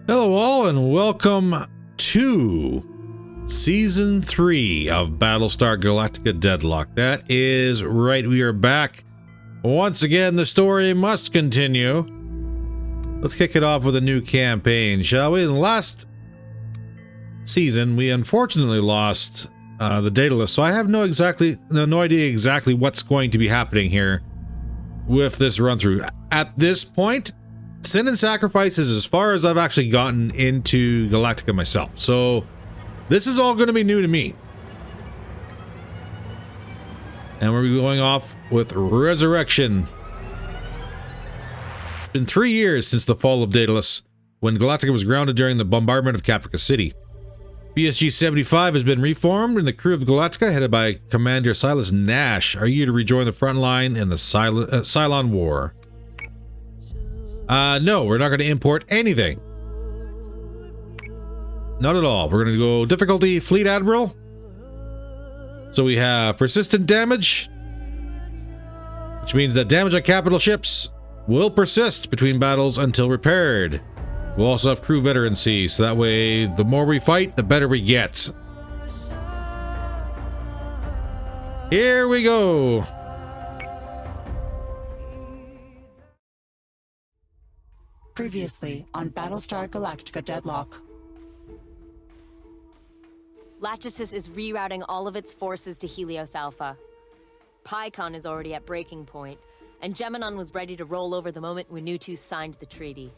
Hello all and welcome to Season 3 of Battlestar Galactica Deadlock. That is right, we are back. Once again, the story must continue. Let's kick it off with a new campaign, shall we? In the last season, we unfortunately lost the Daedalus, so I have no idea exactly what's going to be happening here with this run-through. At this point, Sin and Sacrifice is as far as I've actually gotten into Galactica myself, so this is all going to be new to me. And we're going off with Resurrection. It's been 3 years since the fall of Daedalus, when Galactica was grounded during the bombardment of Caprica City. BSG-75 has been reformed, and the crew of Galactica, headed by Commander Silas Nash, are eager to rejoin the front line in the Cylon War. No, we're not going to import anything. Not at all. We're going to go difficulty Fleet Admiral. So we have persistent damage, which means that damage on capital ships will persist between battles until repaired. We'll also have crew veterancy, so that way the more we fight, the better we get. Here we go. Previously on Battlestar Galactica Deadlock. Lachesis is rerouting all of its forces to Helios Alpha. Pycon is already at breaking point, and Geminon was ready to roll over the moment Winutu signed the treaty.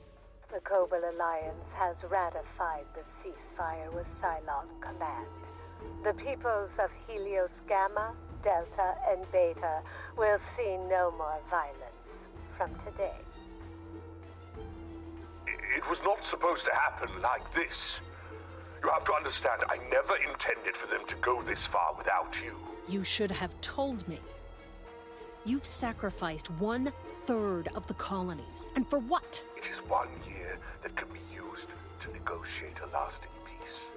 The Cobalt Alliance has ratified the ceasefire with Cylon Command. The peoples of Helios Gamma, Delta, and Beta will see no more violence from today. It was not supposed to happen like this. You have to understand, I never intended for them to go this far without you. You should have told me. You've sacrificed 1/3 of the colonies. And for what? It is 1 year that can be used to negotiate a lasting peace.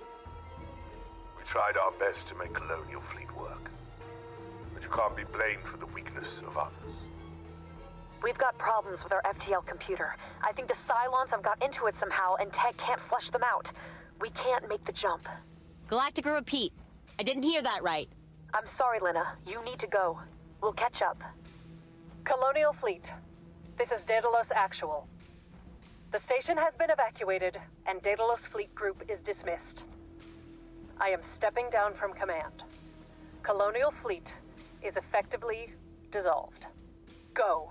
We tried our best to make Colonial Fleet work, but you can't be blamed for the weakness of others. We've got problems with our FTL computer. I think the Cylons have got into it somehow, and Tech can't flush them out. We can't make the jump. Galactica, repeat. I didn't hear that right. I'm sorry, Lena. You need to go. We'll catch up. Colonial Fleet, this is Daedalus Actual. The station has been evacuated, and Daedalus Fleet Group is dismissed. I am stepping down from command. Colonial Fleet is effectively dissolved. Go.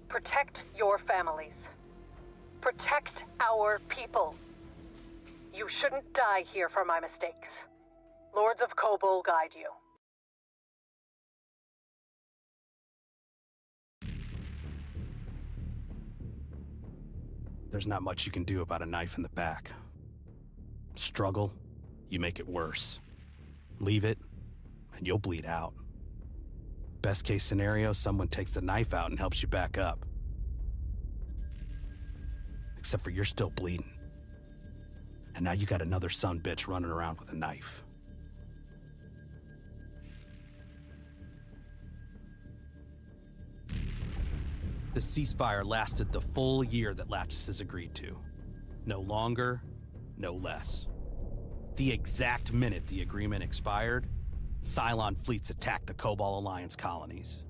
Protect your families. Protect our people. You shouldn't die here for my mistakes. Lords of Kobol guide you. There's not much you can do about a knife in the back. Struggle, you make it worse. Leave it, and you'll bleed out. Best case scenario, someone takes the knife out and helps you back up. Except for you're still bleeding. And now you got another son bitch running around with a knife. The ceasefire lasted the full year that Lachesis agreed to. No longer, no less. The exact minute the agreement expired, Cylon fleets attacked the Cobalt Alliance colonies.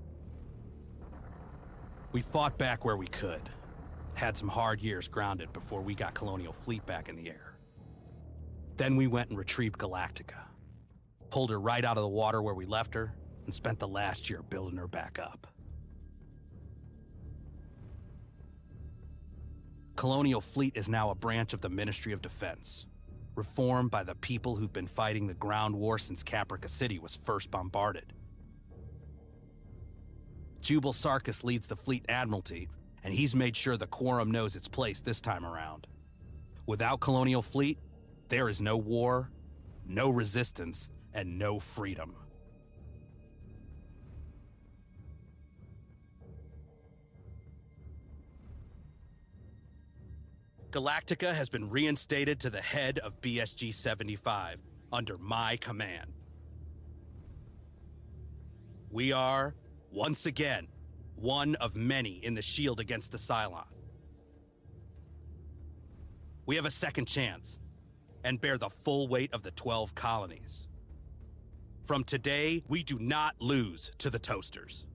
We fought back where we could. Had some hard years grounded before we got Colonial Fleet back in the air. Then we went and retrieved Galactica. Pulled her right out of the water where we left her, and spent the last year building her back up. Colonial Fleet is now a branch of the Ministry of Defense, reformed by the people who've been fighting the ground war since Caprica City was first bombarded. Jubal Sarkis leads the Fleet Admiralty, and he's made sure the Quorum knows its place this time around. Without Colonial Fleet, there is no war, no resistance, and no freedom. Galactica has been reinstated to the head of BSG-75 under my command. We are, once again, one of many in the shield against the Cylon. we have a second chance and bear the full weight of the 12 colonies. From today, we do not lose to the Toasters.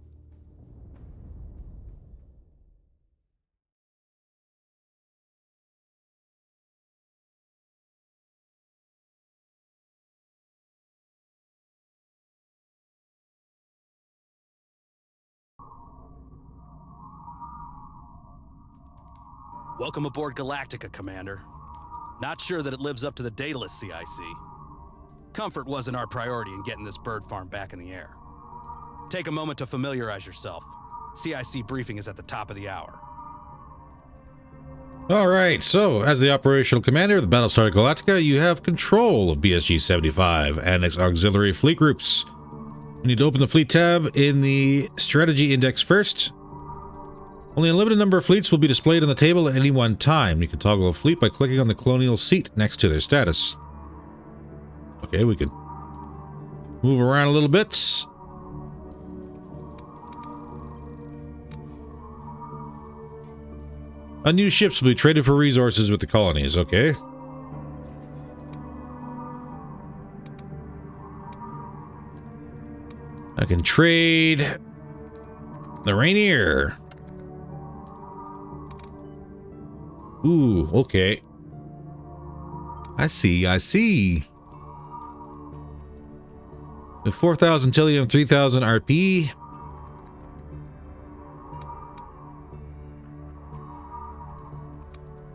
Welcome aboard Galactica, Commander. Not sure that it lives up to the Daedalus CIC. Comfort wasn't our priority in getting this bird farm back in the air. Take a moment to familiarize yourself. CIC briefing is at the top of the hour. All right, so as the operational commander of the Battlestar Galactica, you have control of BSG-75 and its auxiliary fleet groups. You need to open the fleet tab in the strategy index first. Only a limited number of fleets will be displayed on the table at any one time. You can toggle a fleet by clicking on the colonial seat next to their status. Okay, we can move around a little bit. Unused ships will be traded for resources with the colonies. Okay. I can trade the Rainier. Ooh, okay. I see. With 4,000 Tillium, 3,000 RP.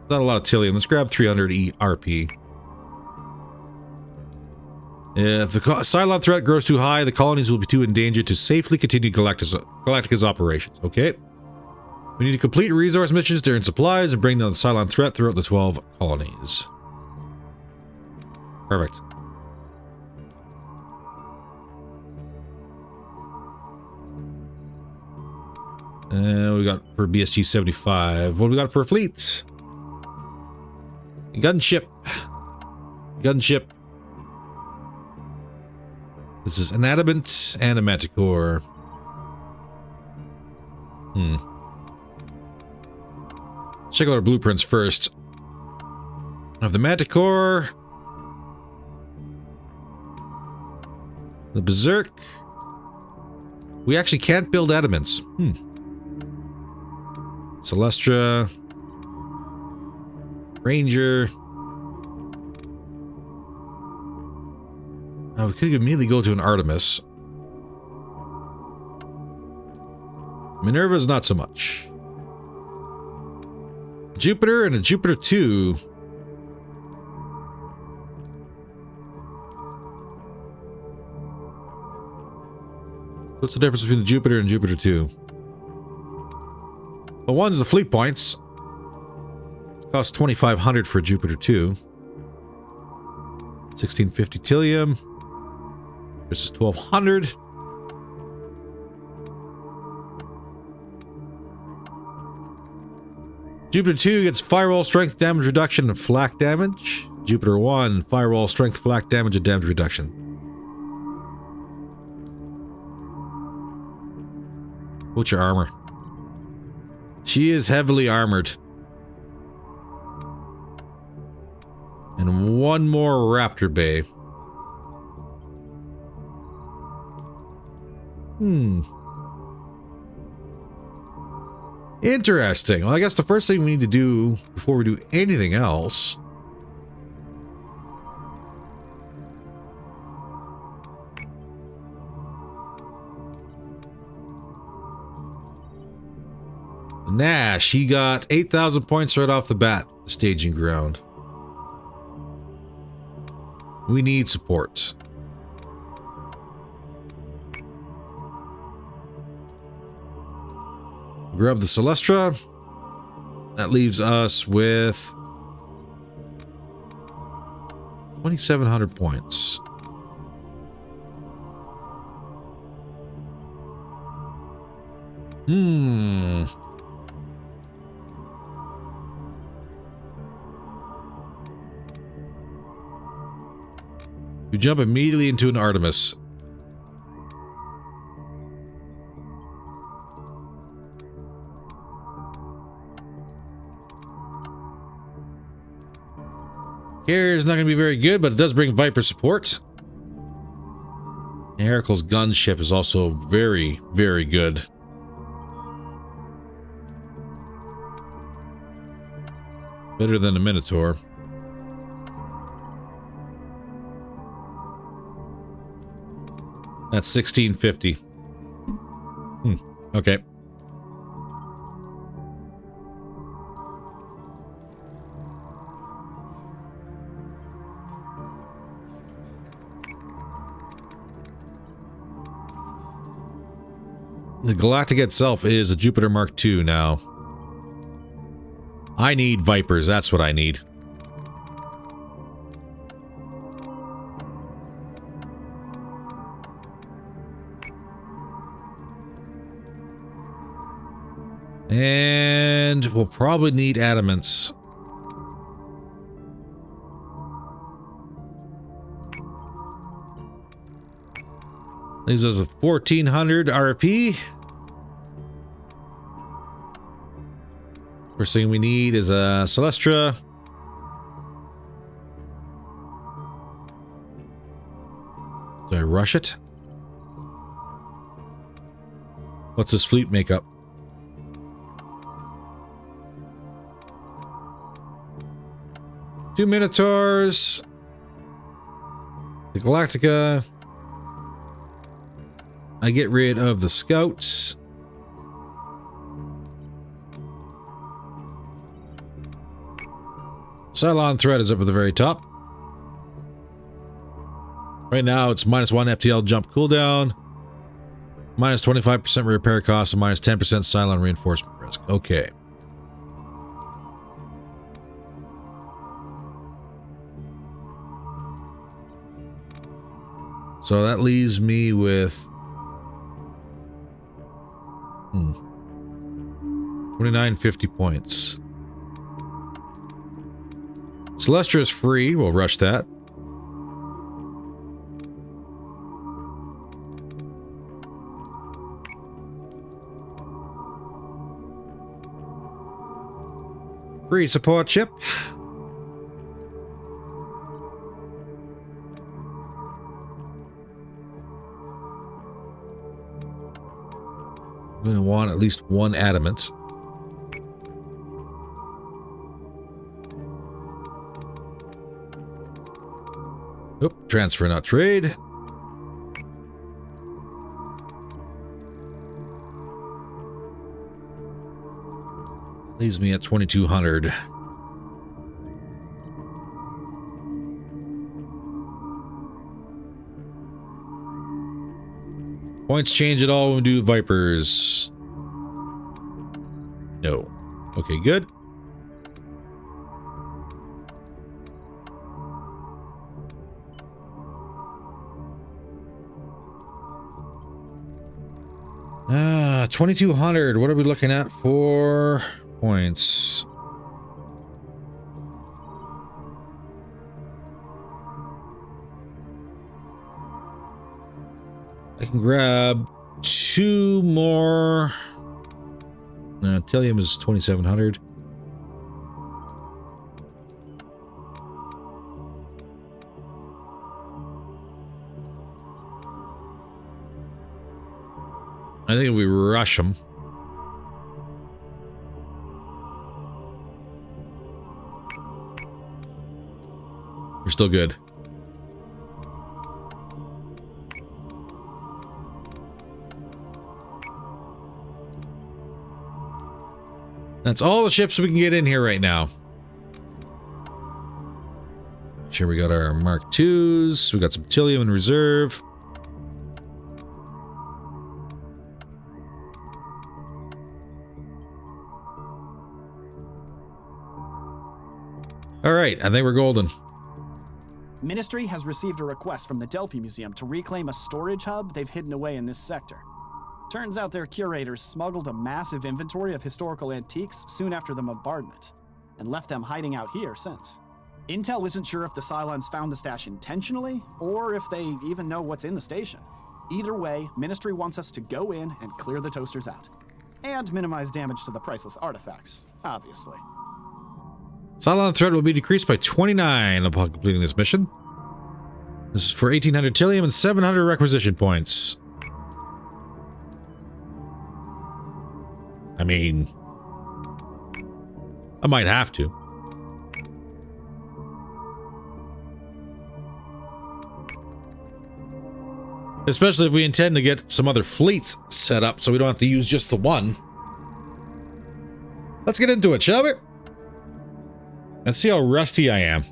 Not a lot of Tillium. Let's grab 300 RP. If the Cylon threat grows too high, the colonies will be too endangered to safely continue Galactica's operations. Okay. We need to complete resource missions to earn supplies and bring down the Cylon threat throughout the 12 colonies. Perfect. We got for BSG-75. What do we got for a fleet? Gunship. This is an Adamant and a Manticore. Check out our blueprints first. Of the Manticore. The Berserk. We actually can't build Adamants. Celestra. Ranger. We could immediately go to an Artemis. Minerva's not so much. Jupiter and a Jupiter 2. What's the difference between the Jupiter and Jupiter 2? The one's the fleet points. It costs 2,500 for Jupiter 2. 1650 Tillium versus 1,200. Jupiter 2 gets firewall strength, damage reduction, and flak damage. Jupiter 1, firewall strength, flak damage, and damage reduction. What's your armor? She is heavily armored. And one more Raptor Bay. Interesting. Well, I guess the first thing we need to do before we do anything else Nash, he got 8,000 points right off the bat, staging ground. We need support. Grab the Celestra. That leaves us with 2,700 points. You jump immediately into an Artemis. Carrier is not going to be very good, but it does bring Viper support. Heracle's gunship is also very, very good. Better than the Minotaur. That's 1650. Okay. The Galactica itself is a Jupiter Mark II now. I need Vipers, that's what I need. And we'll probably need adamants. Leaves us with 1400 RP. First thing we need is a Celestra. Do I rush it? What's this fleet makeup? Two Minotaurs. The Galactica. I get rid of the Scouts. Cylon threat is up at the very top. Right now it's -1 FTL jump cooldown, -25% repair cost, and -10% Cylon reinforcement risk. Okay. So that leaves me with 2950 points. Celestra is free. We'll rush that. Free support ship. I'm going to want at least one adamant. Oop, transfer, not trade. Leaves me at 2200. Points change at all when we do Vipers? No. Okay, good. Ah, 2200. What are we looking at for points? I can grab two more. Telium is 2700. I think if we rush them. We're still good. That's all the ships we can get in here right now. Sure, we got our Mark IIs. We got some Tilium in reserve. All right, I think we're golden. Ministry has received a request from the Delphi Museum to reclaim a storage hub they've hidden away in this sector. Turns out their curators smuggled a massive inventory of historical antiques soon after the bombardment, and left them hiding out here since. Intel isn't sure if the Cylons found the stash intentionally, or if they even know what's in the station. Either way, Ministry wants us to go in and clear the toasters out. And minimize damage to the priceless artifacts, obviously. Cylon threat will be decreased by 29 upon completing this mission. This is for 1800 Tillium and 700 requisition points. I mean, I might have to. Especially if we intend to get some other fleets set up so we don't have to use just the one. Let's get into it, shall we? Let's see how rusty I am.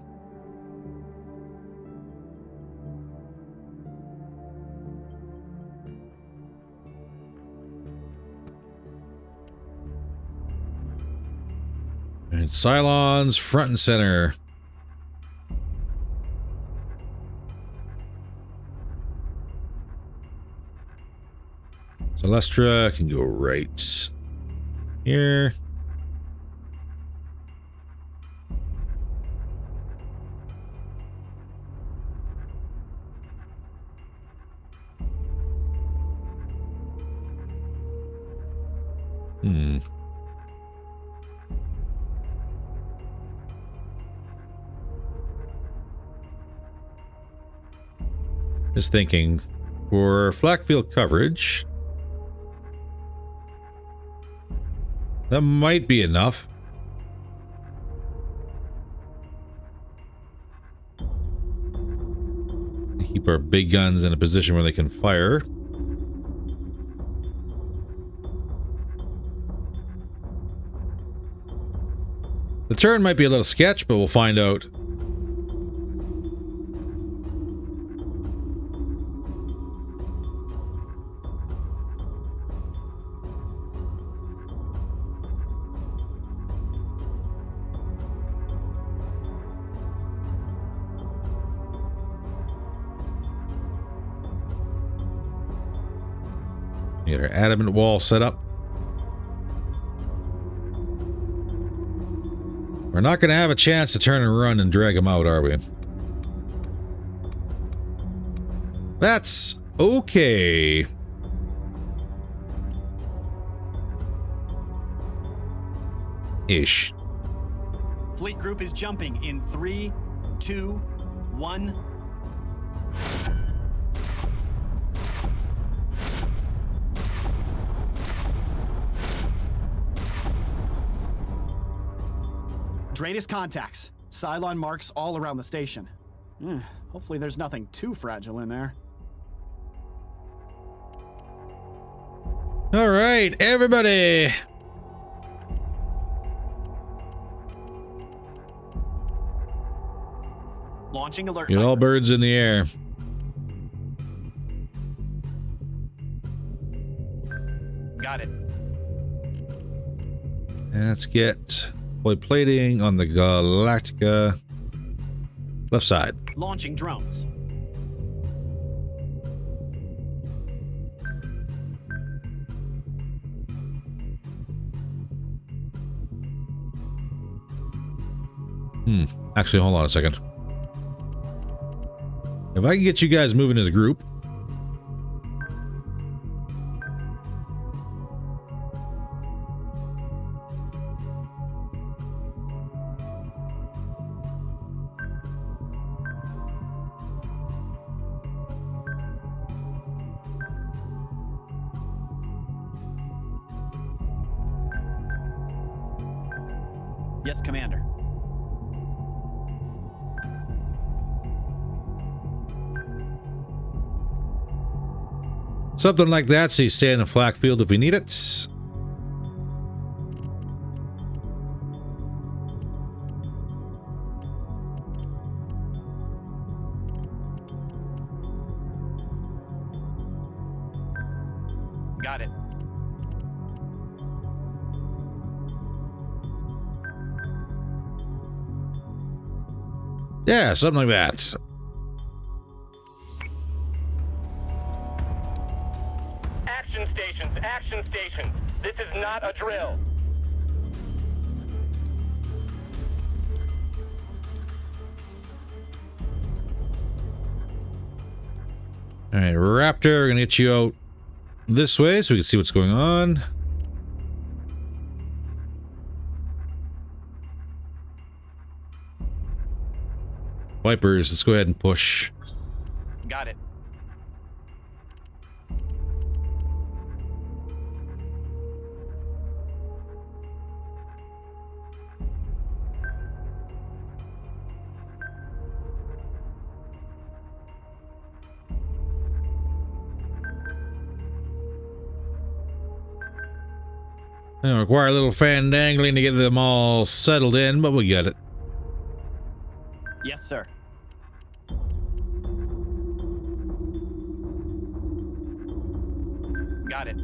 And Cylons front and center. Celestra can go right here. Just thinking, for flak field coverage, that might be enough. Keep our big guns in a position where they can fire. The turn might be a little sketch, but we'll find out. Get our adamant wall set up. We're not going to have a chance to turn and run and drag them out, are we? That's okay. Ish. Fleet group is jumping in 3, 2, 1. Greatest contacts. Cylon marks all around the station. Hopefully there's nothing too fragile in there. All right, everybody. Launching alert. Get all birds in the air. Got it. Let's get deploy plating on the Galactica left side. Launching drones. Actually, hold on a second. If I can get you guys moving as a group. Yes, Commander. Something like that, so you stay in the flak field if we need it. Got it. Yeah, something like that. Action stations. This is not a drill. All right, Raptor, we're gonna get you out this way so we can see what's going on. Vipers, let's go ahead and push. Got it. It'll require a little fan dangling to get them all settled in, but we got it. Yes, sir. Got it.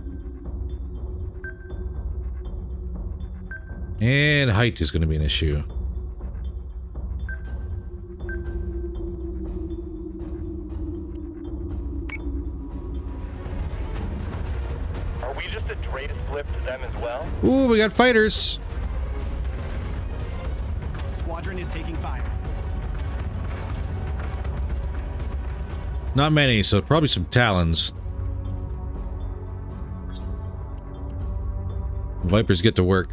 And height is going to be an issue. Are we just a Dratus blip to them as well? Ooh, we got fighters. Squadron is taking fire. Not many, so probably some Talons. Vipers get to work.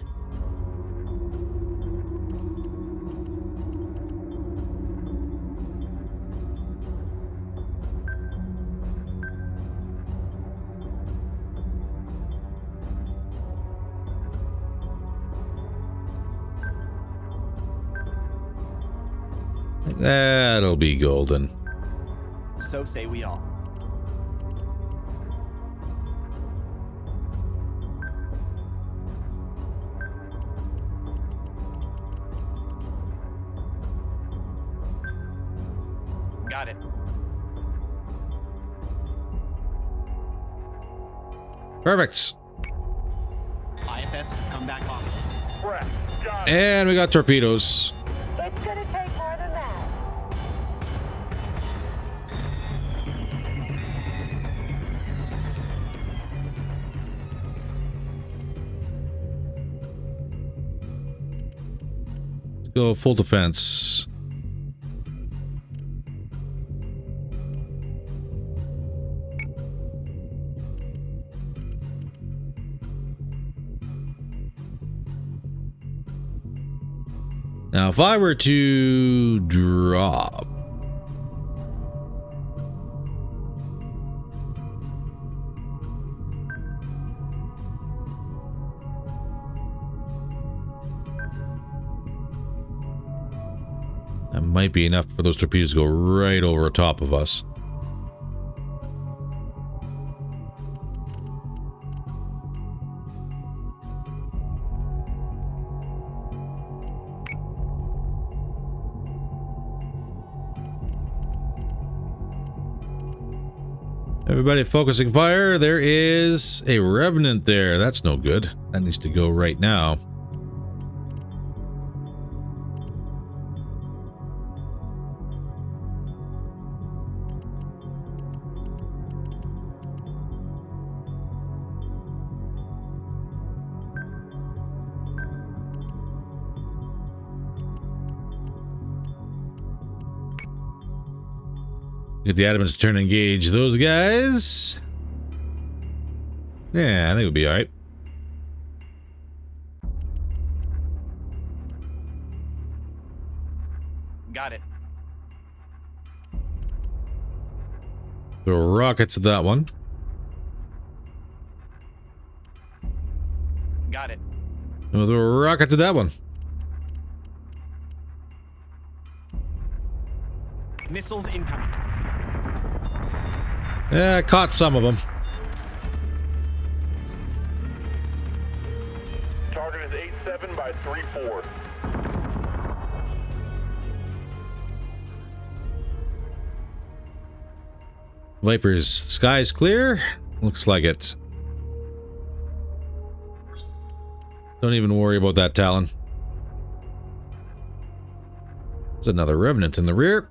That'll be golden. So say we all. Got it. Perfect. IFFs come back hostile. Press. Got it. And we got torpedoes. It's gonna take more than that. Let's go full defense. Now, if I were to drop... that might be enough for those torpedoes to go right over top of us. Everybody focusing fire. There is a Revenant there. That's no good. That needs to go right now. Get the Adamants to turn and engage those guys. Yeah, I think we'll be alright. Got it. Throw rockets at that one. Got it. We'll throw rockets at that one. Missiles incoming. Yeah, caught some of them. Target is 8-7 by 3-4. Vipers, sky's clear. Looks like it. Don't even worry about that Talon. There's another Revenant in the rear.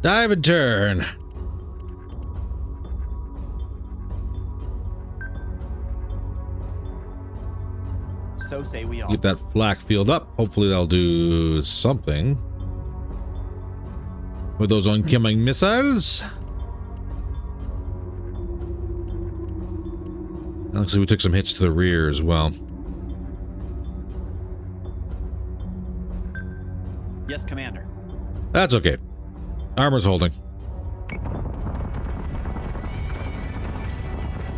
Dive and turn. So say we all. Get that flak field up. Hopefully that'll do something with those oncoming missiles. Looks like we took some hits to the rear as well. Yes, Commander. That's okay. Armor's holding.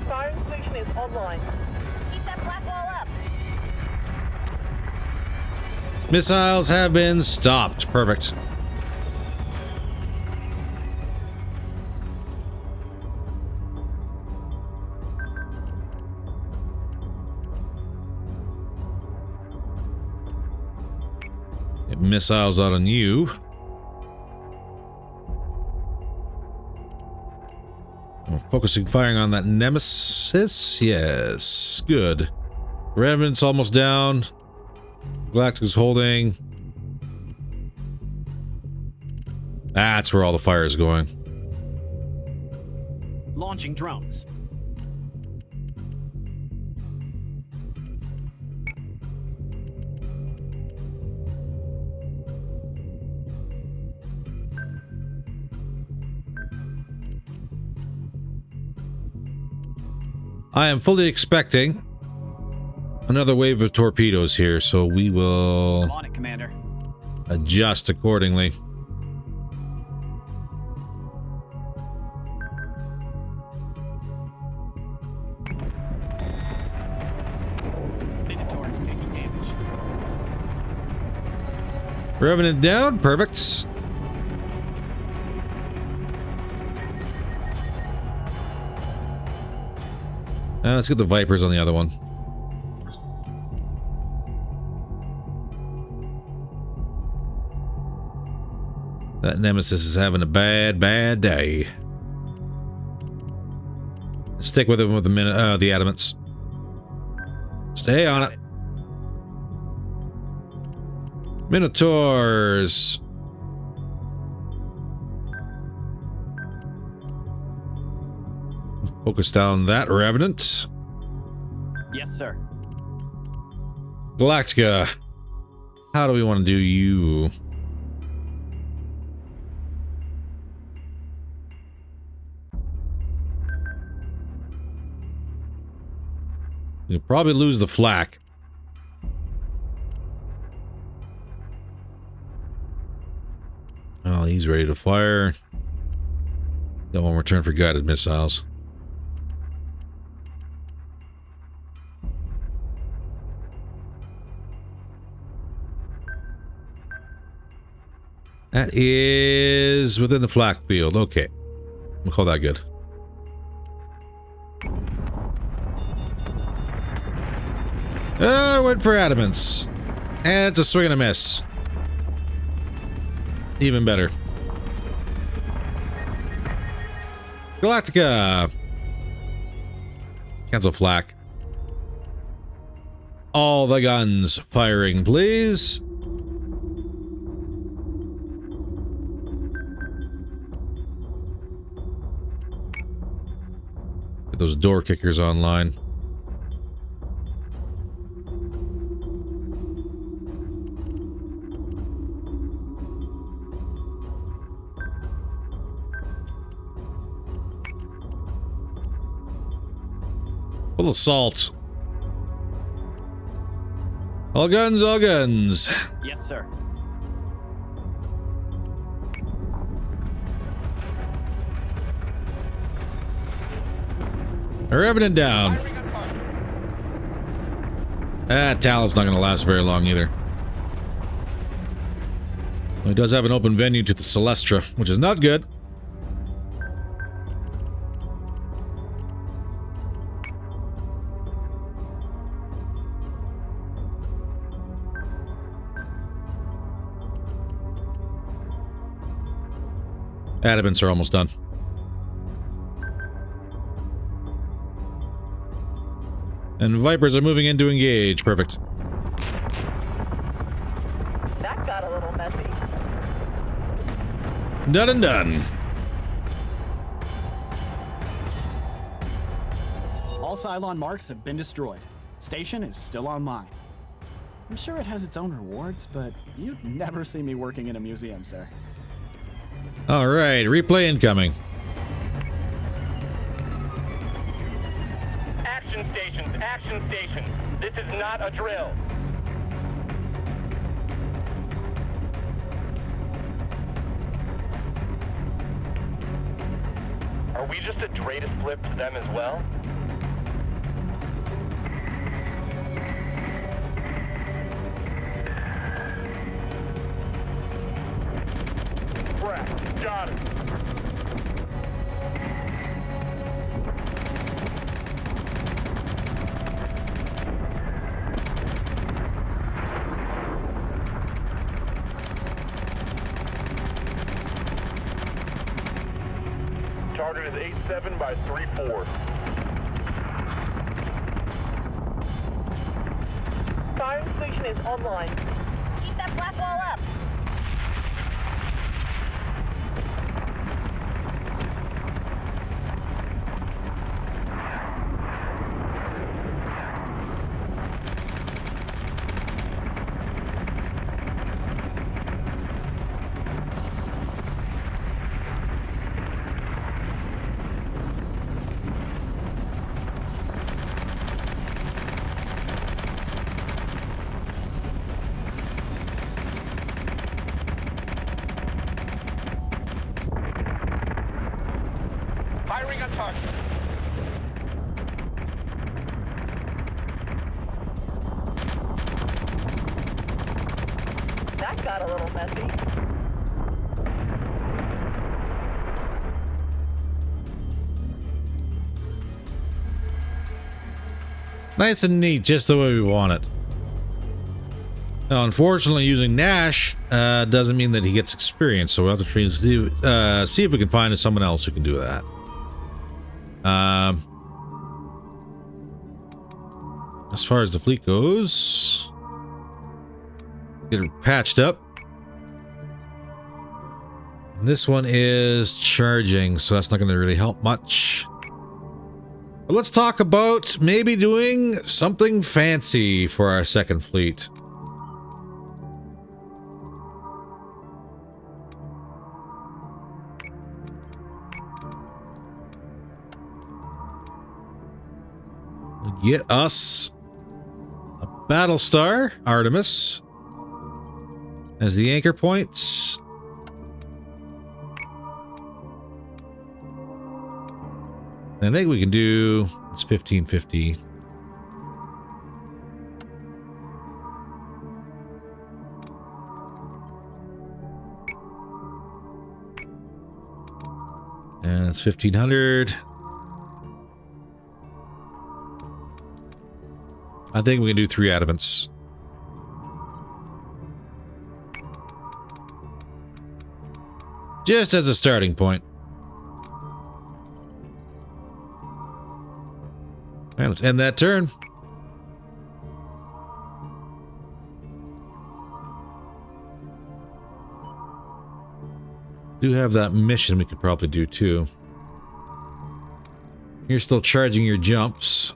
Firing station is online. Keep that black wall up. Missiles have been stopped. Perfect. Get missiles out on you. Focusing firing on that Nemesis. Yes. Good. Revenant's almost down. Galactica's holding. That's where all the fire is going. Launching drones. I am fully expecting another wave of torpedoes here, so we will I'm on it, Commander. adjust accordingly. Minotaur is taking damage. Revenant down, perfect. Let's get the Vipers on the other one. That Nemesis is having a bad day. Stick with him with the adamants. Stay on it. Minotaurs. Focus down that Revenant. Yes, sir. Galactica. How do we want to do you? You'll probably lose the flak. Oh, he's ready to fire. Got one return for guided missiles. That is within the flak field. Okay. We'll call that good. Went for adamants. And it's a swing and a miss. Even better. Galactica. Cancel flak. All the guns firing, please. Get those door kickers online. Full of salt. All guns, all guns. Yes, sir. Revenant down. That talent's not going to last very long either. Well, he does have an open venue to the Celestra, which is not good. Adamants are almost done. And Vipers are moving in to engage. Perfect. That got a little messy. Done and done. All Cylon marks have been destroyed. Station is still online. I'm sure it has its own rewards, but you'd never see me working in a museum, sir. All right, replay incoming. Action stations, action stations. This is not a drill. Are we just a Dratus blip to them as well? Brett, got it. Target is 8-7 by 3-4. Fire station is online. Keep that black wall up. Firing on target. That got a little messy. Nice and neat, just the way we want it. Now, unfortunately, using Nash doesn't mean that he gets experience, so we'll have to see if we can find someone else who can do that. As far as the fleet goes, get it patched up. This one is charging, so that's not going to really help much. But let's talk about maybe doing something fancy for our second fleet. Get us a Battlestar Artemis as the anchor points. I think we can do, it's 1550. And it's 1500. I think we can do 3 adamants. Just as a starting point. All right, let's end that turn. Do have that mission we could probably do too. You're still charging your jumps.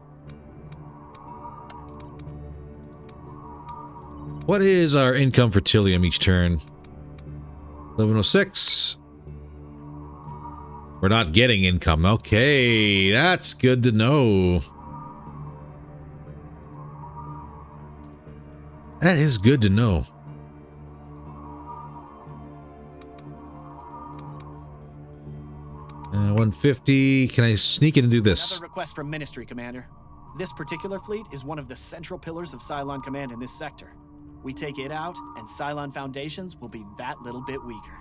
What is our income for Tilium each turn? 1106. We're not getting income. Okay, that's good to know. That is good to know. 150. Can I sneak in and do this? Another request from Ministry, Commander. This particular fleet is one of the central pillars of Cylon Command in this sector. We take it out, and Cylon Foundations will be that little bit weaker.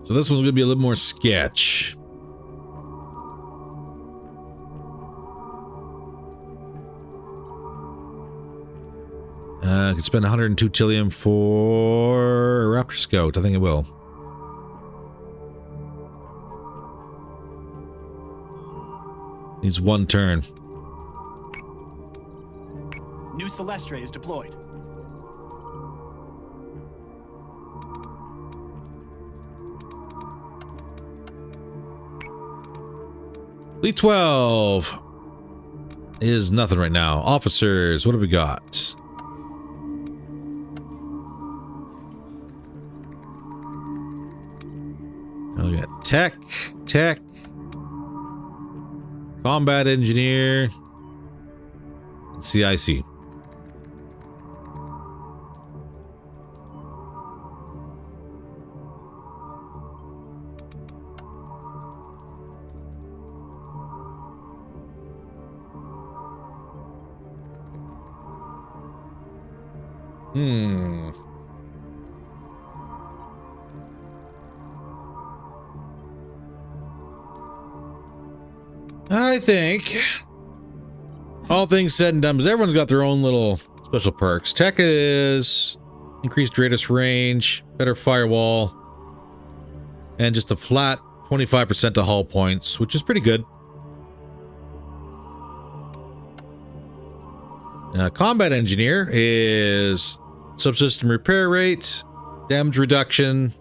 So this one's going to be a little more sketch. I could spend 102 Tilium for Raptor Scout. I think I will. Needs 1 turn. New Celestra is deployed. Fleet 12 is nothing right now. Officers, what do we got? We got tech, combat engineer, and CIC. I think all things said and done, because everyone's got their own little special perks. Tech is increased radius range, better firewall, and just a flat 25% to hull points, which is pretty good. Combat engineer is subsystem repair rate, damage reduction,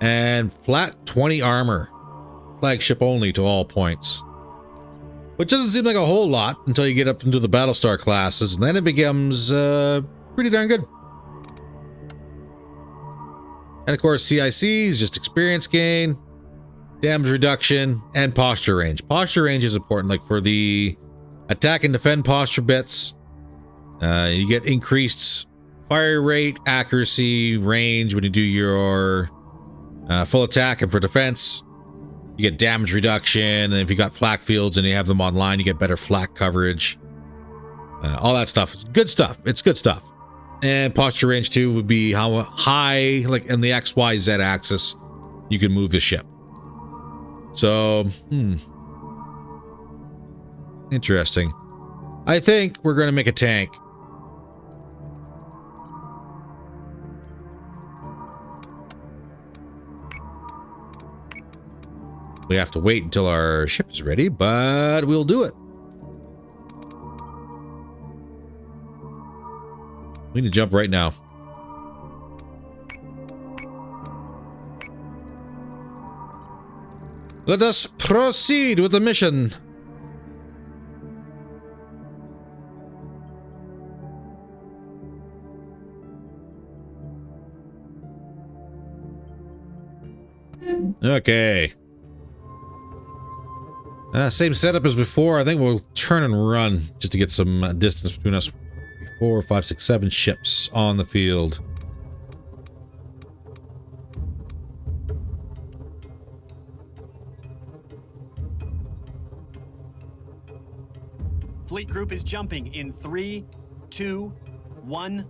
and flat 20 armor. Flagship only to all points. Which doesn't seem like a whole lot until you get up into the Battlestar classes, and then it becomes pretty darn good. And of course, CIC is just experience gain, damage reduction, and posture range. Posture range is important, like for the attack and defend posture bits. You get increased fire rate, accuracy, range when you do your full attack, and for defense, you get damage reduction, and if you got flak fields and you have them online, you get better flak coverage. All that stuff. Good stuff. It's good stuff. And posture range too would be how high, like in the XYZ axis, you can move the ship. So, interesting. I think we're going to make a tank. We have to wait until our ship is ready, but we'll do it. We need to jump right now. Let us proceed with the mission. Okay. Same setup as before. I think we'll turn and run just to get some distance between us. 4, 5, 6, 7 ships on the field. Fleet group is jumping in 3, 2, 1.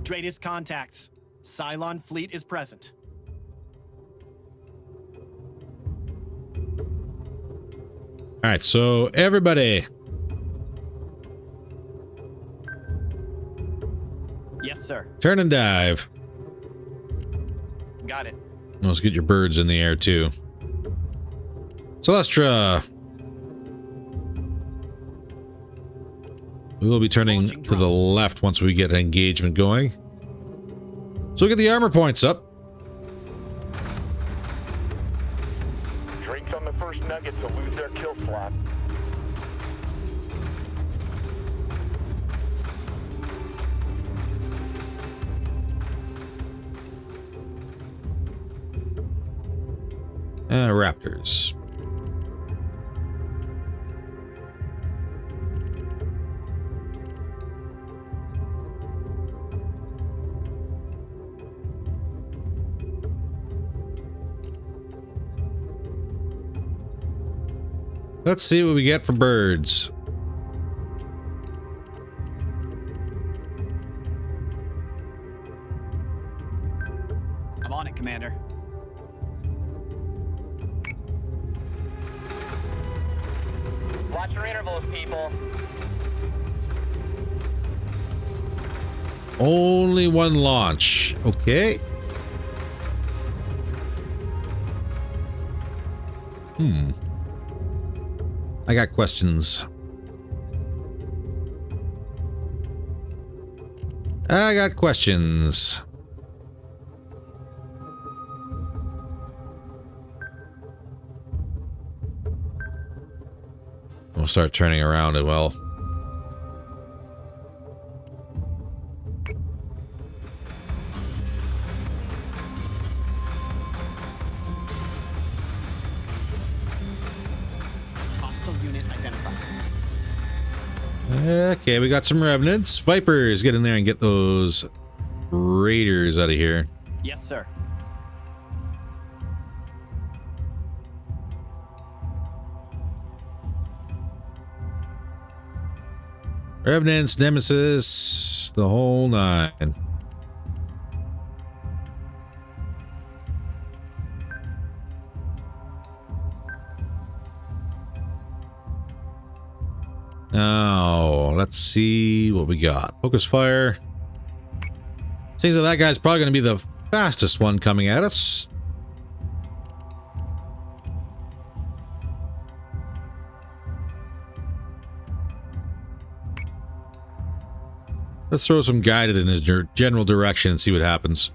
Straightest contacts. Cylon Fleet is present. All right, so everybody. Yes, sir. Turn and dive. Got it. Let's get your birds in the air too. Celestra. We will be turning to the left once we get engagement going. So get the armor points up. Drinks on the first nuggets will lose their kill slot. Raptors. Let's see what we get for birds. I'm on it, Commander. Watch your intervals, people. Only one launch. Okay. I got questions. I got questions. We'll start turning around as well. Hostile unit identified. Okay, we got some revenants. Vipers, get in there and get those raiders out of here. Yes, sir. Revenants, Nemesis, the whole nine. Now, let's see what we got. Focus fire. Seems like that guy's probably going to be the fastest one coming at us. Let's throw some guided in his general direction and see what happens.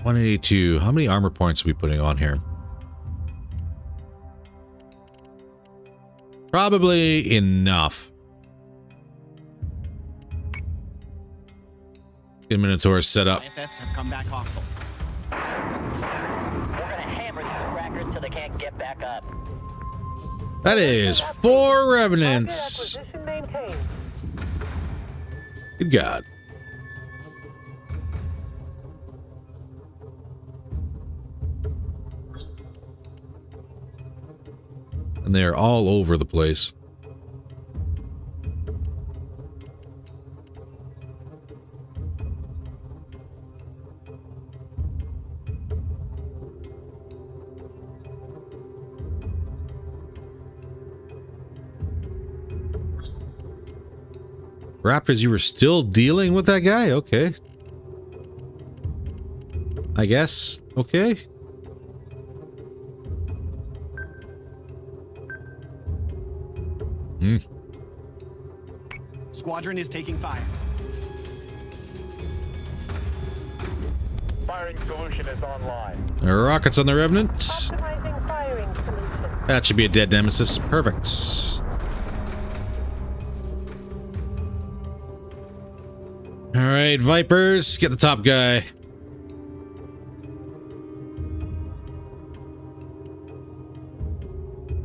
182. How many armor points are we putting on here? Probably enough. Get Minotaur set up. IFFs have come back hostile. We're gonna hammer these crackers till they can't get back up. That is 4 revenants. Acquisition maintained. Good God. And they're all over the place. Raptors, you were still dealing with that guy? Okay. I guess. Okay. Squadron is taking fire. Firing solution is online. Rockets on the Revenant. Optimizing firing solution. That should be a dead Nemesis. Perfect. Alright, Vipers, get the top guy.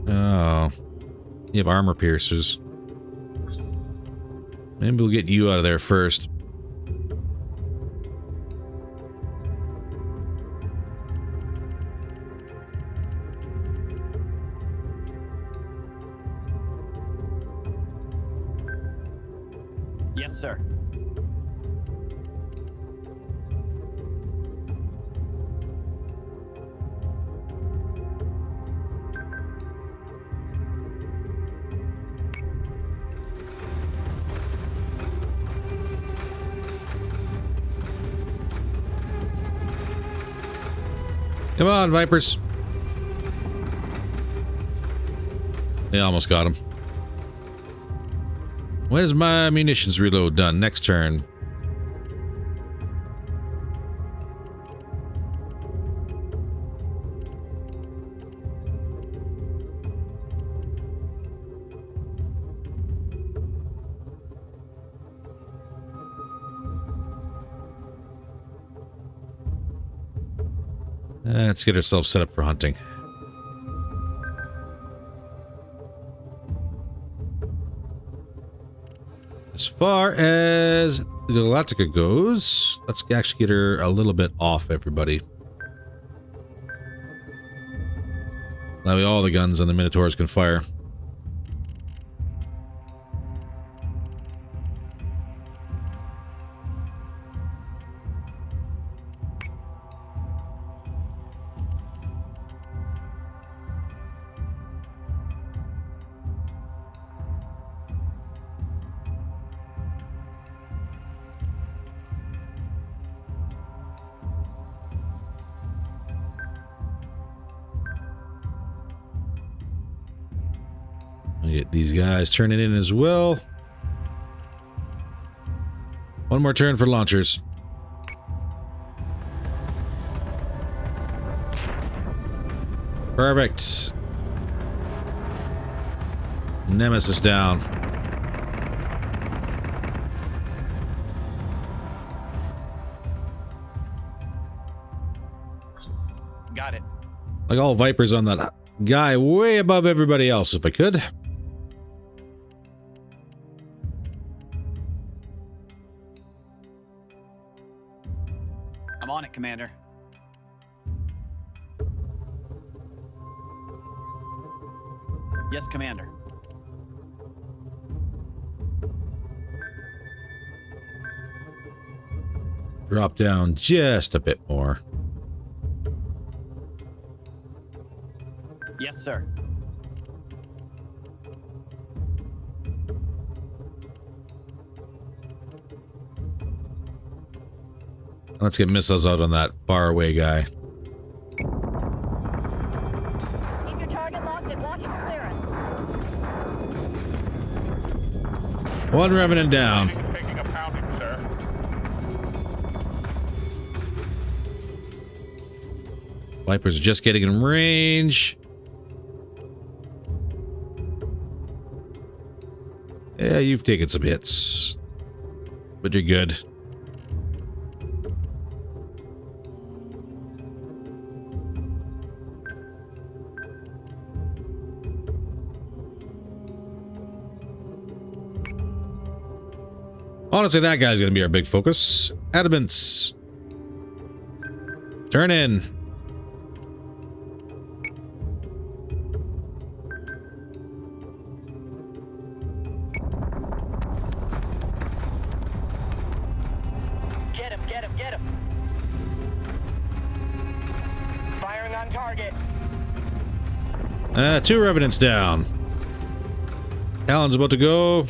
Oh. You have armor piercers. Maybe we'll get you out of there first. Yes, sir. Come on, Vipers. They almost got him. When is my munitions reload done? Next turn. Let's get ourselves set up for hunting. As far as the Galactica goes, let's actually get her a little bit off everybody. That way all the guns on the Minotaurs can fire. I'll get these guys turning in as well. One more turn for launchers. Perfect. Nemesis down. Got it. Like all Vipers on that guy way above everybody else, if I could. I'm on it, Commander. Yes, Commander. Drop down just a bit more. Yes, sir. Let's get missiles out on that faraway guy. Keep your target locked and watch for clearance. One Revenant down. Taking a pounding, sir. Vipers are just getting in range. Yeah, you've taken some hits, but you're good. Honestly, that guy's gonna be our big focus. Adamants. Turn in. Get him, get him, get him. Firing on target. 2 Revenants down. Alan's about to go.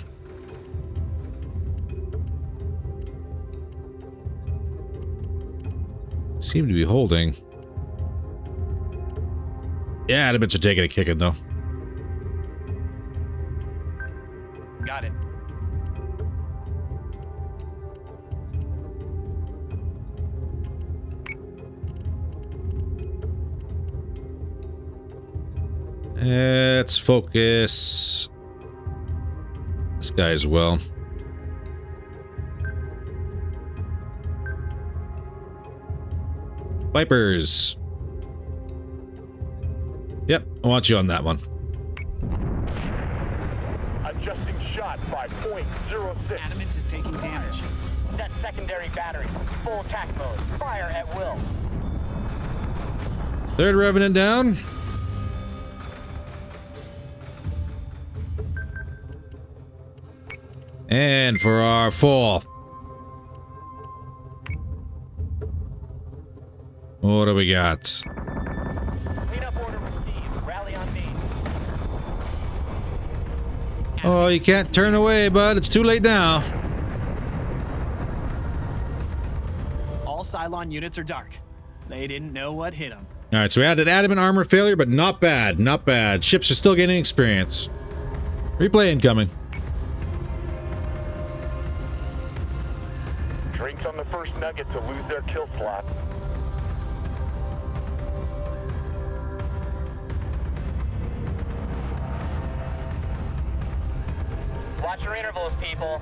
Seem to be holding. Yeah, Adamants are taking a kicking though. Got it. Let's focus this guy as well. Vipers. Yep, I want you on that one. Adjusting shot by .06. Adamant is taking damage. Set secondary battery. Full attack mode. Fire at will. 3rd Revenant down. And for our 4th. What do we got? Cleanup order received. Rally on me. Oh, you can't turn away, bud. It's too late now. All Cylon units are dark. They didn't know what hit them. All right, so we had an adamant armor failure, but not bad. Not bad. Ships are still gaining experience. Replay incoming. Drinks on the first nugget to lose their kill slot. Watch your intervals, people.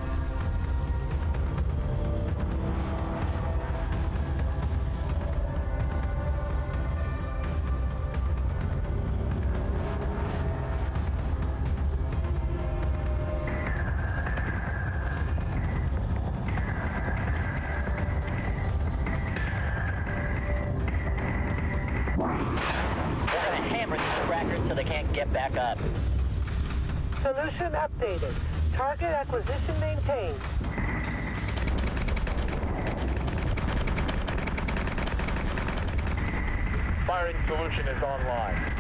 We're gonna hammer these crackers till they can't get back up. Solution updated. Target acquisition maintained. Firing solution is online.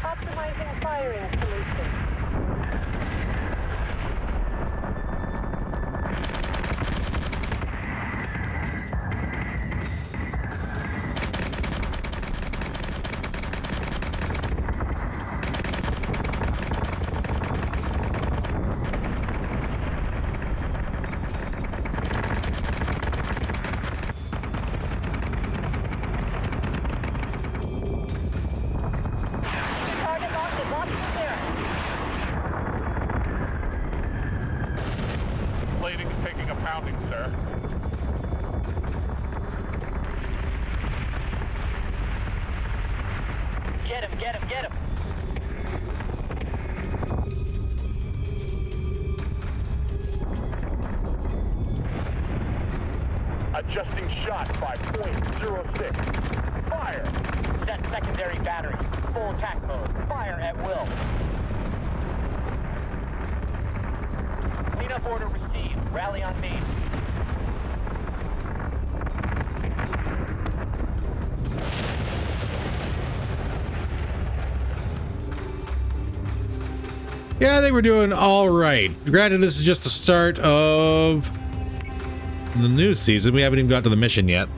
Optimizing firing solution. Get him. Adjusting shot by .06. Fire! Set secondary battery. Full attack mode. Fire at will. Cleanup order received. Rally on me. Yeah, I think we're doing all right. Granted, this is just the start of the new season. We haven't even got to the mission yet.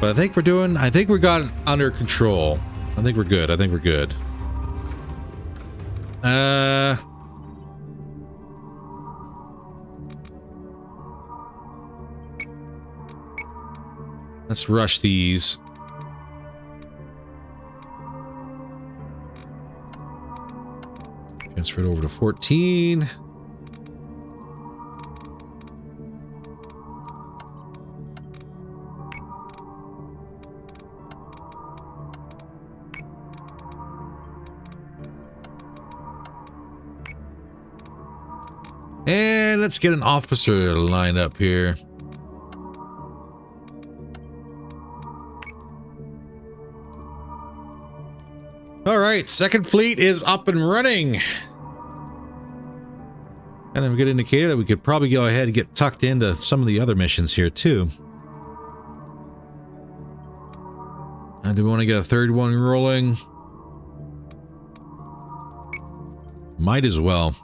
But I think we got it under control. I think we're good. Let's rush these. Transfer it over to 14. And let's get an officer lined up here. All right, Second Fleet is up and running. And a good indicator that we could probably go ahead and get tucked into some of the other missions here too. And do we want to get a third one rolling? Might as well.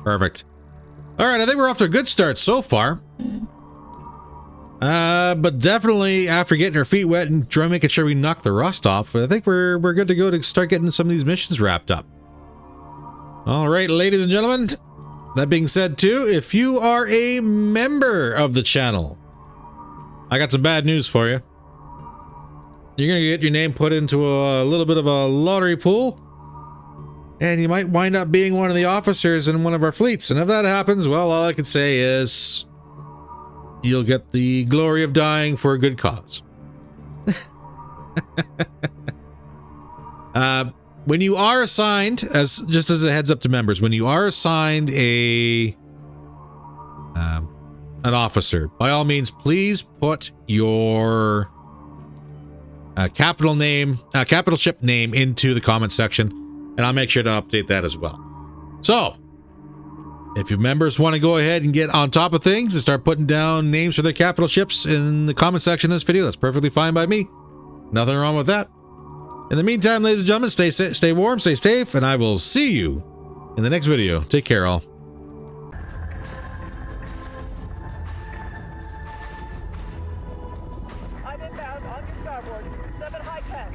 Perfect. All right, I think we're off to a good start so far. But definitely after getting our feet wet and making sure we knock the rust off, I think we're good to go to start getting some of these missions wrapped up. All right, ladies and gentlemen. That being said, too, if you are a member of the channel, I got some bad news for you. You're gonna get your name put into a little bit of a lottery pool. And you might wind up being one of the officers in one of our fleets. And if that happens, well, all I can say is you'll get the glory of dying for a good cause. When you are assigned, just as a heads up to members, when you are assigned an officer, by all means, please put your capital ship name into the comment section. And I'll make sure to update that as well. So, if your members want to go ahead and get on top of things and start putting down names for their capital ships in the comment section of this video, that's perfectly fine by me. Nothing wrong with that. In the meantime, ladies and gentlemen, stay warm, stay safe, and I will see you in the next video. Take care, all. I'm inbound on your starboard. 7 high tech.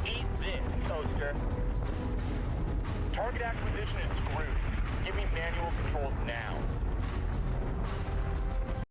Eat this, toaster. Target acquisition is screwed. Give me manual controls now.